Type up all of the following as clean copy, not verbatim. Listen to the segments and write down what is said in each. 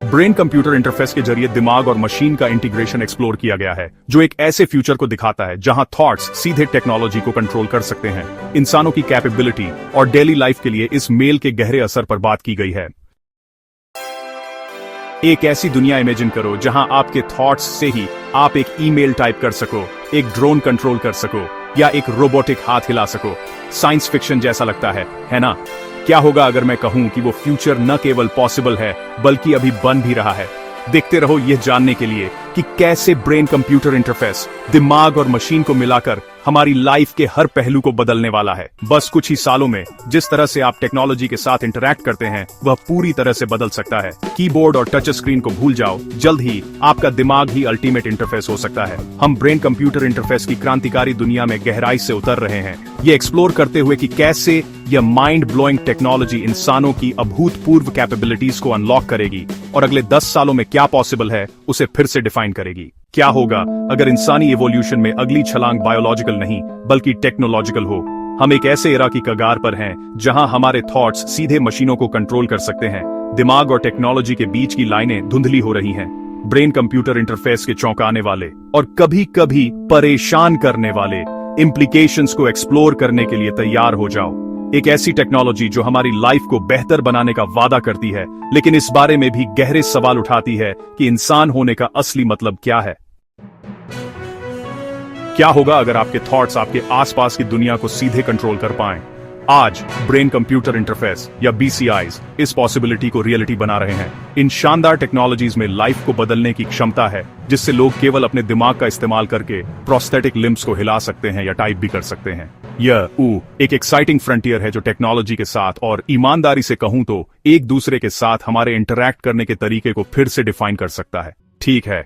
Brain computer interface के जरिए दिमाग और मशीन का इंटीग्रेशन एक्सप्लोर किया गया है, जो एक ऐसे फ्यूचर को दिखाता है जहां थॉट्स सीधे टेक्नोलॉजी को कंट्रोल कर सकते हैं। इंसानों की कैपेबिलिटी और डेली लाइफ के लिए इस मेल के गहरे असर पर बात की गई है। एक ऐसी दुनिया इमेजिन करो जहां आपके थॉट्स से ही आप एक ईमेल टाइप कर सको, एक ड्रोन कंट्रोल कर सको या एक रोबोटिक हाथ हिला सको। साइंस फिक्शन जैसा लगता है ना? क्या होगा अगर मैं कहूं कि वो फ्यूचर न केवल पॉसिबल है बल्कि अभी बन भी रहा है। देखते रहो यह जानने के लिए कि कैसे ब्रेन कंप्यूटर इंटरफेस दिमाग और मशीन को मिलाकर हमारी लाइफ के हर पहलू को बदलने वाला है। बस कुछ ही सालों में जिस तरह से आप टेक्नोलॉजी के साथ इंटरैक्ट करते हैं वह पूरी तरह से बदल सकता है। कीबोर्ड और टच स्क्रीन को भूल जाओ, जल्द ही आपका दिमाग ही अल्टीमेट इंटरफेस हो सकता है। हम ब्रेन कंप्यूटर इंटरफेस की क्रांतिकारी दुनिया में गहराई से उतर रहे हैं, ये एक्सप्लोर करते हुए कि कैसे यह माइंड ब्लोइंग टेक्नोलॉजी इंसानों की अभूतपूर्व कैपेबिलिटीज को अनलॉक करेगी और अगले 10 सालों में क्या पॉसिबल है उसे फिर से डिफाइन करेगी। क्या होगा अगर इंसानी इवोल्यूशन में अगली छलांग बायोलॉजिकल नहीं बल्कि टेक्नोलॉजिकल हो। हम एक ऐसे एरा की कगार पर हैं जहां हमारे थॉट्स सीधे मशीनों को कंट्रोल कर सकते हैं। दिमाग और टेक्नोलॉजी के बीच की लाइनें धुंधली हो रही हैं। ब्रेन कंप्यूटर इंटरफेस के चौंकाने वाले और कभी कभी परेशान करने वाले इंप्लीकेशंस को एक्सप्लोर करने के लिए तैयार हो जाओ। एक ऐसी टेक्नोलॉजी जो हमारी लाइफ को बेहतर बनाने का वादा करती है, लेकिन इस बारे में भी गहरे सवाल उठाती है कि इंसान होने का असली मतलब क्या है। क्या होगा अगर आपके थॉट्स आपके आसपास की दुनिया को सीधे कंट्रोल कर पाएं? आज ब्रेन कंप्यूटर इंटरफेस या BCIs इस पॉसिबिलिटी को रियलिटी बना रहे हैं। इन शानदार टेक्नोलॉजीज में लाइफ को बदलने की क्षमता है, जिससे लोग केवल अपने दिमाग का इस्तेमाल करके प्रोस्थेटिक लिम्स को हिला सकते हैं या टाइप भी कर सकते हैं। यह एक एक्साइटिंग फ्रंटियर है जो टेक्नोलॉजी के साथ और ईमानदारी से कहूं तो एक दूसरे के साथ हमारे इंटरैक्ट करने के तरीके को फिर से डिफाइन कर सकता है। ठीक है,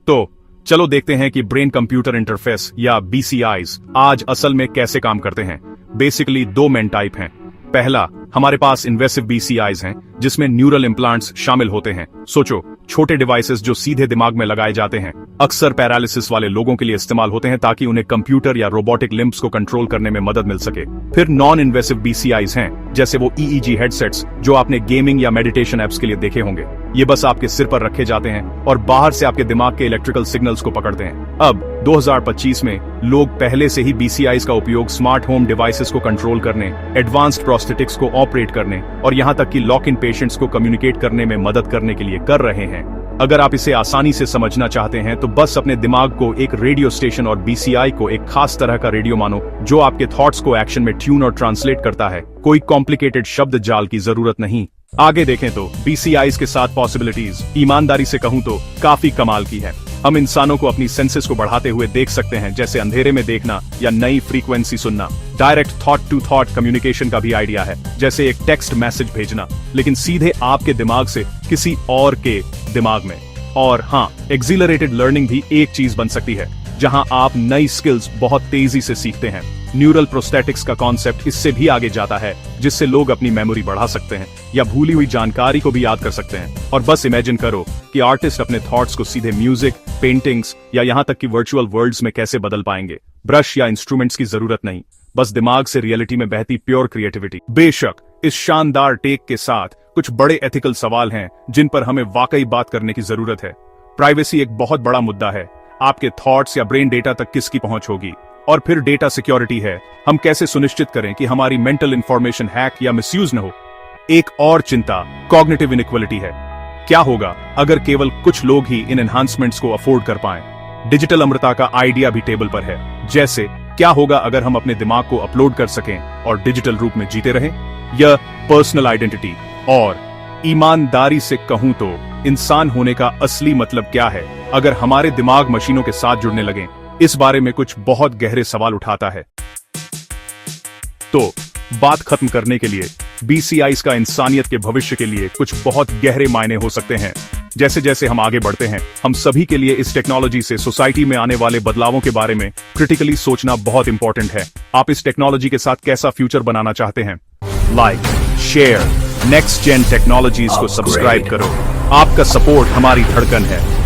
तो चलो देखते हैं कि ब्रेन कंप्यूटर इंटरफेस या BCIs आज असल में कैसे काम करते हैं। बेसिकली दो मेन टाइप हैं। पहला, हमारे पास इन्वेसिव BCIs हैं जिसमें न्यूरल इम्प्लांट्स शामिल होते हैं। सोचो, छोटे डिवाइसेस जो सीधे दिमाग में लगाए जाते हैं, अक्सर पैरालिसिस वाले लोगों के लिए इस्तेमाल होते हैं ताकि उन्हें कंप्यूटर या रोबोटिक लिम्स को कंट्रोल करने में मदद मिल सके। फिर नॉन इन्वेसिव BCIs हैं, जैसे वो EEG हेडसेट्स जो आपने गेमिंग या मेडिटेशन एप्स के लिए देखे होंगे। ये बस आपके सिर पर रखे जाते हैं और बाहर से आपके दिमाग के इलेक्ट्रिकल सिग्नल्स को पकड़ते हैं। अब 2025 में लोग पहले से ही BCIs का उपयोग स्मार्ट होम डिवाइसेस को कंट्रोल करने, एडवांस्ड प्रोस्थेटिक्स को ऑपरेट करने और यहां तक कि लॉक इन पेशेंट्स को कम्युनिकेट करने में मदद करने के लिए कर रहे हैं। अगर आप इसे आसानी से समझना चाहते हैं तो बस अपने दिमाग को एक रेडियो स्टेशन और BCI को एक खास तरह का रेडियो मानो जो आपके थॉट्स को एक्शन में ट्यून और ट्रांसलेट करता है। कोई कॉम्प्लिकेटेड शब्द जाल की जरूरत नहीं। आगे देखें तो BCIs के साथ पॉसिबिलिटीज ईमानदारी से कहूं तो काफी कमाल की है। हम इंसानों को अपनी सेंसेस को बढ़ाते हुए देख सकते हैं, जैसे अंधेरे में देखना या नई फ्रीक्वेंसी सुनना। Direct thought to thought communication का भी आइडिया है, जैसे एक टेक्स्ट मैसेज भेजना, लेकिन सीधे आपके दिमाग से किसी और के दिमाग में। और हाँ, एक्सिलरेटेड लर्निंग भी एक चीज बन सकती है जहां आप नई स्किल्स बहुत तेजी से सीखते हैं। न्यूरल प्रोस्थेटिक्स का कॉन्सेप्ट इससे भी आगे जाता है, जिससे लोग अपनी मेमोरी बढ़ा सकते हैं या भूली हुई जानकारी को भी याद कर सकते हैं। और बस इमेजिन करो कि आर्टिस्ट अपने थॉट्स को सीधे म्यूजिक, पेंटिंग्स या यहाँ तक कि वर्चुअल वर्ल्ड्स में कैसे बदल पाएंगे। ब्रश या इंस्ट्रूमेंट्स की जरूरत नहीं, बस दिमाग से रियलिटी में बहती प्योर क्रिएटिविटी। बेशक इस शानदार टेक के साथ कुछ बड़े एथिकल सवाल हैं जिन पर हमें वाकई बात करने की जरूरत है। प्राइवेसी एक बहुत बड़ा मुद्दा है। आपके थॉट्स या ब्रेन डेटा तक किसकी पहुंच होगी? और फिर डेटा सिक्योरिटी है। हम कैसे सुनिश्चित करें कि हमारी मेंटल इंफॉर्मेशन हैक या मिसयूज न हो? एक और चिंता कॉग्निटिव इनइक्वालिटी है। क्या होगा अगर केवल कुछ लोग ही इन एनहांसमेंट्स को अफोर्ड कर पाएं? डिजिटल अमृता का आइडिया भी टेबल पर है। जैसे क्या होगा अगर हम अपने दिमाग को अपलोड कर सकें और डिजिटल रूप में जीते रहें? यह पर्सनल आइडेंटिटी। और ईमानदारी से कहूं तो इंसान होने का असली मतलब क्या है अगर हमारे दिमाग मशीनों के साथ जुड़ने लगें? इस बारे में कुछ बहुत गहरे सवाल उठाता है। तो बात खत्म करने के लिए BCIs का इंसानियत के भविष्य के लिए कुछ बहुत गहरे मायने हो सकते हैं। जैसे जैसे हम आगे बढ़ते हैं, हम सभी के लिए इस टेक्नोलॉजी से सोसाइटी में आने वाले बदलावों के बारे में क्रिटिकली सोचना बहुत इंपॉर्टेंट है। आप इस टेक्नोलॉजी के साथ कैसा फ्यूचर बनाना चाहते हैं? Like, share, next gen technologies को सब्सक्राइब करो। आपका सपोर्ट हमारी धड़कन है।